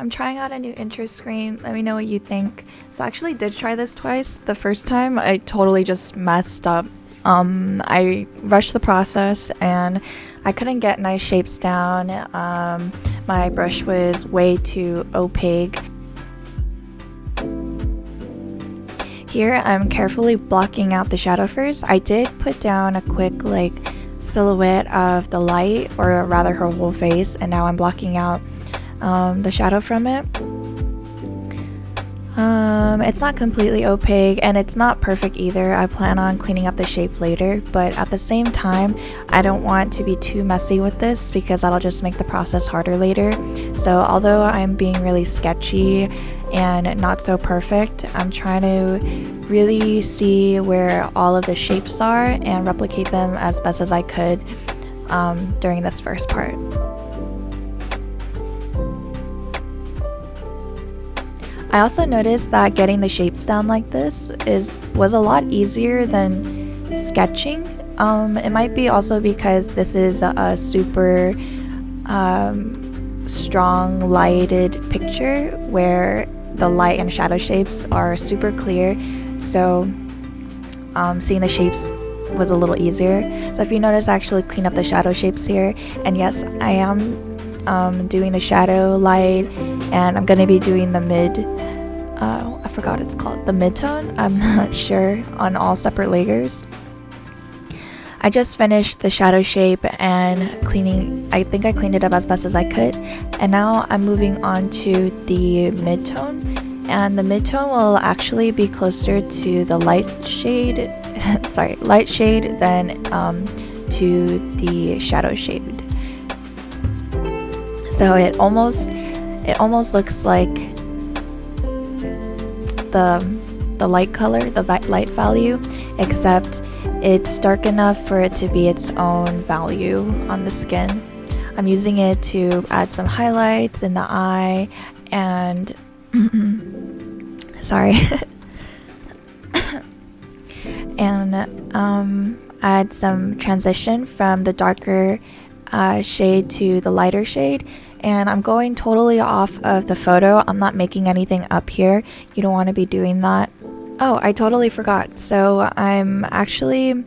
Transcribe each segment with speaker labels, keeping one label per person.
Speaker 1: I'm trying out a new intro screen. Let me know what you think. So I actually did try this twice. The first time I totally just messed up. I rushed the process and I couldn't get nice shapes down. My brush was way too opaque. Here I'm carefully blocking out the shadow first. I did put down a quick silhouette of the light, or rather her whole face, and now I'm blocking out the shadow from it. It's not completely opaque and it's not perfect either. I plan on cleaning up the shape later, but at the same time I don't want to be too messy with this because that'll just make the process harder later. So although I'm being really sketchy and not so perfect, I'm trying to really see where all of the shapes are and replicate them as best as I could during this first part. I also noticed that getting the shapes down like this was a lot easier than sketching. It might be also because this is a super strong lighted picture where the light and shadow shapes are super clear, so seeing the shapes was a little easier. So if you notice, I actually clean up the shadow shapes here, and yes, I am doing the shadow light, and I'm gonna be doing the I forgot what it's called, the mid-tone, I'm not sure, on all separate layers. I just finished the shadow shape and cleaning. I think I cleaned it up as best as I could, and now I'm moving on to the mid-tone, and the mid-tone will actually be closer to the light shade than to the shadow shade. So it almost looks like the light color, the light value, except it's dark enough for it to be its own value on the skin. I'm using it to add some highlights in the eye and sorry and add some transition from the darker shade to the lighter shade. And I'm going totally off of the photo. I'm not making anything up here. You don't want to be doing that. Oh, I totally forgot. So I'm actually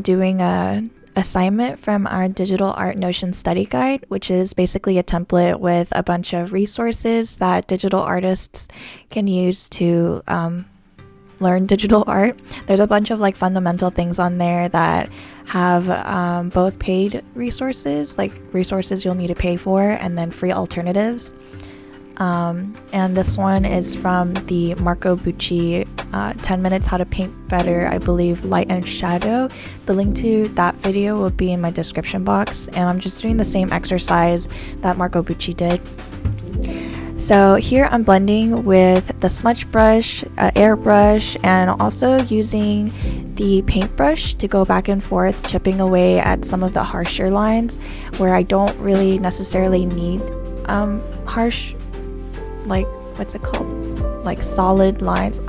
Speaker 1: doing a assignment from our digital art notion study guide, which is basically a template with a bunch of resources that digital artists can use to learn digital art. There's a bunch of fundamental things on there that have both paid resources, like resources you'll need to pay for, and then free alternatives. And this one is from the Marco Bucci 10 Minutes How to Paint Better, I believe, Light and Shadow. The link to that video will be in my description box, and I'm just doing the same exercise that Marco Bucci did. So here I'm blending with the smudge brush, airbrush, and also using the paintbrush to go back and forth, chipping away at some of the harsher lines where I don't really necessarily need harsh, what's it called? Solid lines.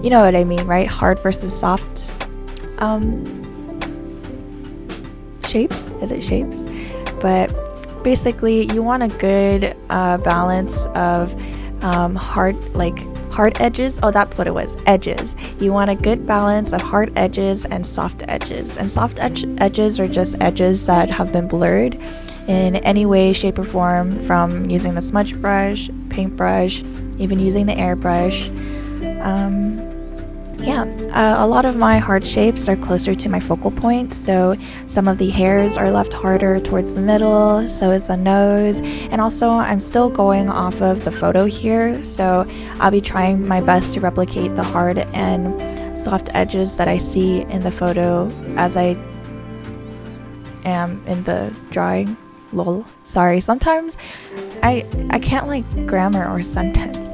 Speaker 1: You know what I mean, right? Hard versus soft shapes. Is it shapes? But basically, you want a good balance of hard edges. Oh, that's what it was, edges. You want a good balance of hard edges and soft edges. And soft edges are just edges that have been blurred in any way, shape, or form, from using the smudge brush, paintbrush, even using the airbrush. A lot of my hard shapes are closer to my focal point, so some of the hairs are left harder towards the middle, so is the nose, and also I'm still going off of the photo here, so I'll be trying my best to replicate the hard and soft edges that I see in the photo as I am in the drawing. Lol. Sorry, sometimes I can't grammar or sentence.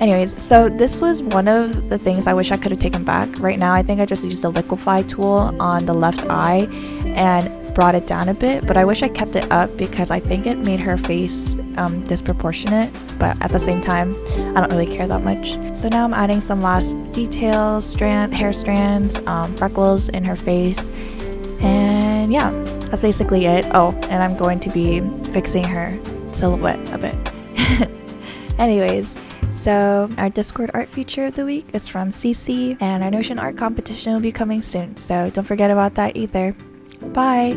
Speaker 1: Anyways, so this was one of the things I wish I could have taken back. Right now, I think I just used the liquify tool on the left eye and brought it down a bit, but I wish I kept it up because I think it made her face disproportionate, but at the same time, I don't really care that much. So now I'm adding some last details, hair strands, freckles in her face, and yeah, that's basically it. Oh, and I'm going to be fixing her silhouette a bit. Anyways, so our Discord art feature of the week is from CC, and our Notion art competition will be coming soon, so don't forget about that either. Bye!